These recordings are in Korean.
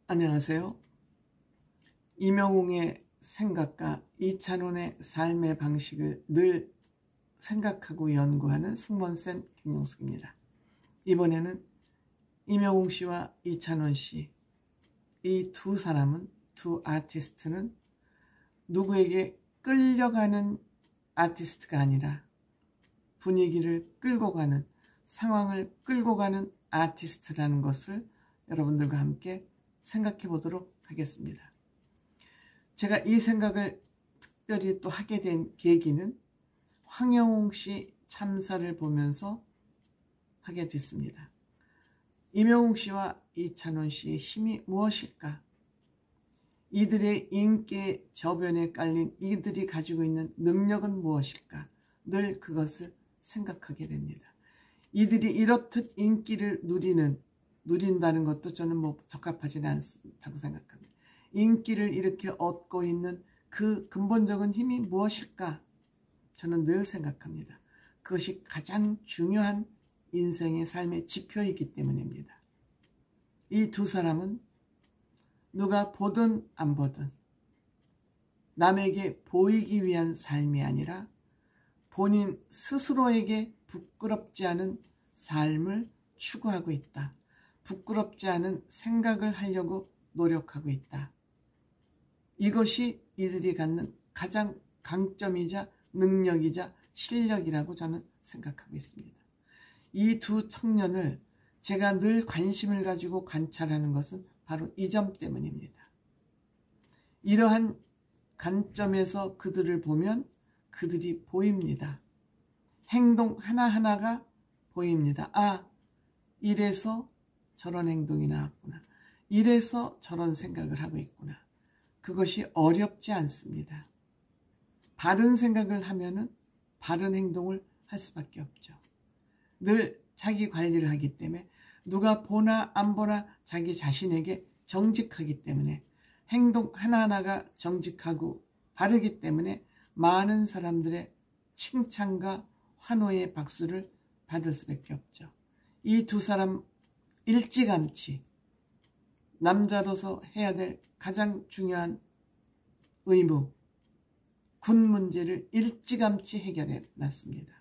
안녕하세요. 이명웅의 생각과 이찬원의 삶의 방식을 늘 생각하고 연구하는 승무원쌤 김용숙입니다. 이번에는 이명웅 씨와 이찬원 씨, 이 두 사람은, 두 아티스트는 누구에게 끌려가는 아티스트가 아니라 분위기를 끌고 가는, 상황을 끌고 가는 아티스트라는 것을 여러분들과 함께 생각해 보도록 하겠습니다. 제가 이 생각을 특별히 또 하게 된 계기는 황영웅 씨 참사를 보면서 하게 됐습니다. 이명웅 씨와 이찬원 씨의 힘이 무엇일까? 이들의 인기의 저변에 깔린 이들이 가지고 있는 능력은 무엇일까? 늘 그것을 생각하게 됩니다. 이들이 이렇듯 인기를 누린다는 것도 저는 적합하지는 않다고 생각합니다. 인기를 이렇게 얻고 있는 그 근본적인 힘이 무엇일까? 저는 늘 생각합니다. 그것이 가장 중요한 인생의 삶의 지표이기 때문입니다. 이 두 사람은 누가 보든 안 보든 남에게 보이기 위한 삶이 아니라 본인 스스로에게 부끄럽지 않은 삶을 추구하고 있다. 부끄럽지 않은 생각을 하려고 노력하고 있다. 이것이 이들이 갖는 가장 강점이자 능력이자 실력이라고 저는 생각하고 있습니다. 이 두 청년을 제가 늘 관심을 가지고 관찰하는 것은 바로 이 점 때문입니다. 이러한 관점에서 그들을 보면 그들이 보입니다. 행동 하나하나가 보입니다. 아, 이래서 저런 행동이 나왔구나. 이래서 저런 생각을 하고 있구나. 그것이 어렵지 않습니다. 바른 생각을 하면은 바른 행동을 할 수밖에 없죠. 늘 자기 관리를 하기 때문에 누가 보나 안 보나 자기 자신에게 정직하기 때문에 행동 하나하나가 정직하고 바르기 때문에 많은 사람들의 칭찬과 환호의 박수를 받을 수밖에 없죠. 이 두 사람 일찌감치 남자로서 해야 될 가장 중요한 의무, 군 문제를 일찌감치 해결해 놨습니다.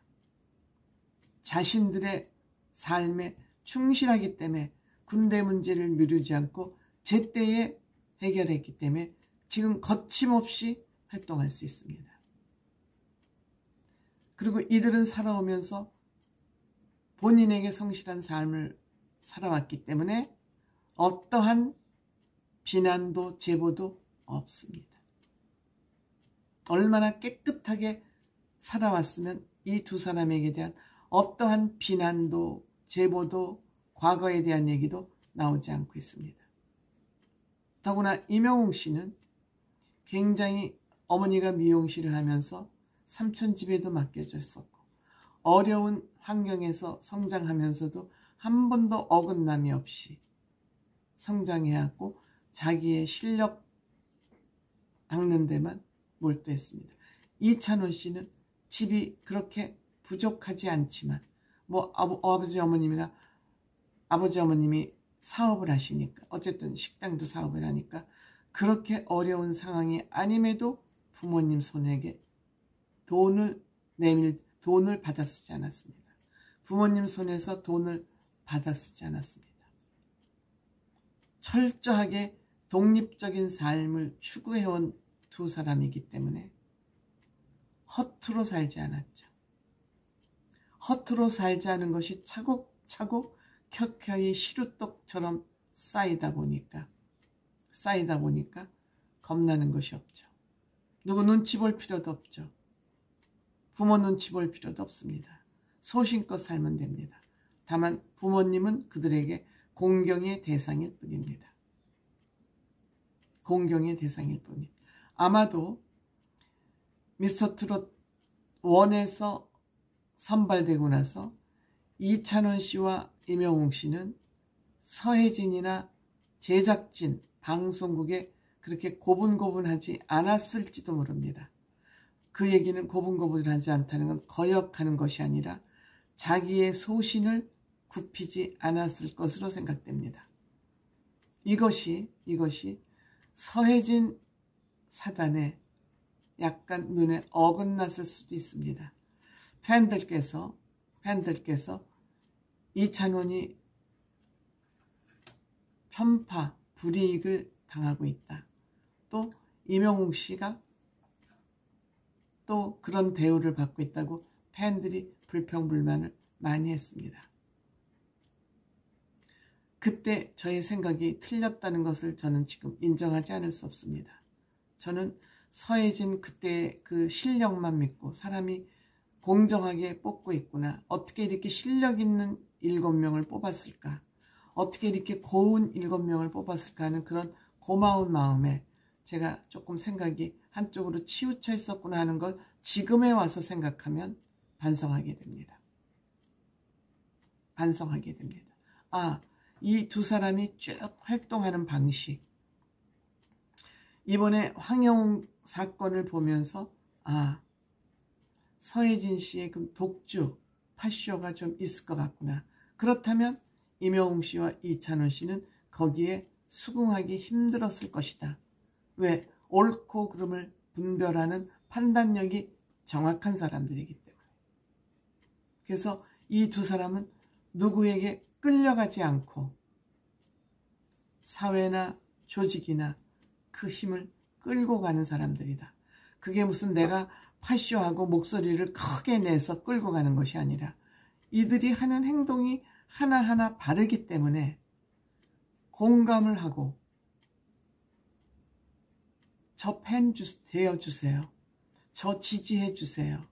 자신들의 삶에 충실하기 때문에 군대 문제를 미루지 않고 제때에 해결했기 때문에 지금 거침없이 활동할 수 있습니다. 그리고 이들은 살아오면서 본인에게 성실한 삶을 살아왔기 때문에 어떠한 비난도 제보도 없습니다. 얼마나 깨끗하게 살아왔으면 이 두 사람에게 대한 어떠한 비난도 제보도 과거에 대한 얘기도 나오지 않고 있습니다. 더구나 이명웅 씨는 굉장히 어머니가 미용실을 하면서 삼촌 집에도 맡겨졌었고 어려운 환경에서 성장하면서도 한 번도 어긋남이 없이 성장해왔고 자기의 실력 닦는 데만 몰두했습니다. 이찬원 씨는 집이 그렇게 부족하지 않지만 아버지 어머님이 사업을 하시니까 어쨌든 식당도 사업을 하니까 그렇게 어려운 상황이 아님에도 부모님 손에게 돈을 받아 쓰지 않았습니다. 부모님 손에서 돈을 받아 쓰지 않았습니다. 철저하게 독립적인 삶을 추구해온 두 사람이기 때문에 허투루 살지 않았죠. 허투루 살지 않은 것이 차곡차곡 켜켜이 시루떡처럼 쌓이다 보니까 겁나는 것이 없죠. 누구 눈치 볼 필요도 없죠. 부모 눈치 볼 필요도 없습니다. 소신껏 살면 됩니다. 다만 부모님은 그들에게 공경의 대상일 뿐입니다. 공경의 대상일 뿐입니다. 아마도 미스터트롯 1에서 선발되고 나서 이찬원 씨와 이명웅 씨는 서혜진이나 제작진, 방송국에 그렇게 고분고분하지 않았을지도 모릅니다. 그 얘기는 고분고분하지 않다는 건 거역하는 것이 아니라 자기의 소신을 굽히지 않았을 것으로 생각됩니다. 이것이 서해진 사단의 약간 눈에 어긋났을 수도 있습니다. 팬들께서 이찬원이 편파, 불이익을 당하고 있다. 또 임영웅 씨가 또 그런 대우를 받고 있다고 팬들이 불평불만을 많이 했습니다. 그때 저의 생각이 틀렸다는 것을 저는 지금 인정하지 않을 수 없습니다. 저는 서해진 그때 그 실력만 믿고 사람이 공정하게 뽑고 있구나. 어떻게 이렇게 실력 있는 7명을 뽑았을까? 어떻게 이렇게 고운 7명을 뽑았을까 하는 그런 고마운 마음에 제가 조금 생각이 한쪽으로 치우쳐 있었구나 하는 걸 지금에 와서 생각하면 반성하게 됩니다. 아, 이 두 사람이 쭉 활동하는 방식. 이번에 황영웅 사건을 보면서 아, 서해진 씨의 그 독주, 파쇼가 좀 있을 것 같구나. 그렇다면 임영웅 씨와 이찬원 씨는 거기에 수긍하기 힘들었을 것이다. 왜? 옳고 그름을 분별하는 판단력이 정확한 사람들이기 때문에. 그래서 이 두 사람은 누구에게 끌려가지 않고 사회나 조직이나 그 힘을 끌고 가는 사람들이다. 그게 무슨 내가 파쇼하고 목소리를 크게 내서 끌고 가는 것이 아니라 이들이 하는 행동이 하나하나 바르기 때문에 공감을 하고 저 팬 되어주세요. 저 지지해주세요.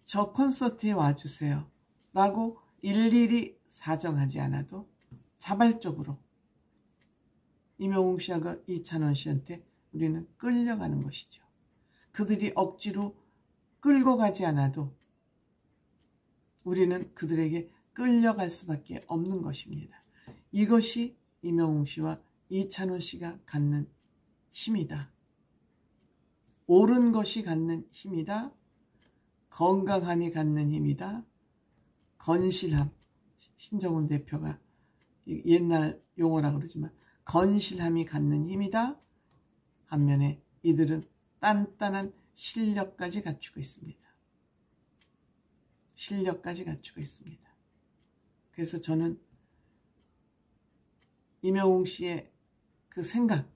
저 콘서트에 와주세요. 라고 일일이 사정하지 않아도 자발적으로 임영웅 씨하고 이찬원 씨한테 우리는 끌려가는 것이죠. 그들이 억지로 끌고 가지 않아도 우리는 그들에게 끌려갈 수밖에 없는 것입니다. 이것이 임영웅 씨와 이찬원 씨가 갖는 힘이다. 옳은 것이 갖는 힘이다. 건강함이 갖는 힘이다. 건실함. 신정훈 대표가 옛날 용어라 그러지만 건실함이 갖는 힘이다. 반면에 이들은 단단한 실력까지 갖추고 있습니다. 그래서 저는 임영웅 씨의 그 생각,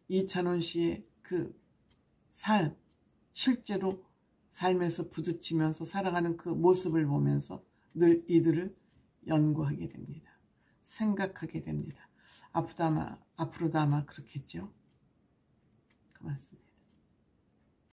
이찬원 씨의 그 삶, 실제로 삶에서 부딪히면서 살아가는 그 모습을 보면서 늘 이들을 연구하게 됩니다. 생각하게 됩니다. 앞으로도 아마 그렇겠죠. 고맙습니다.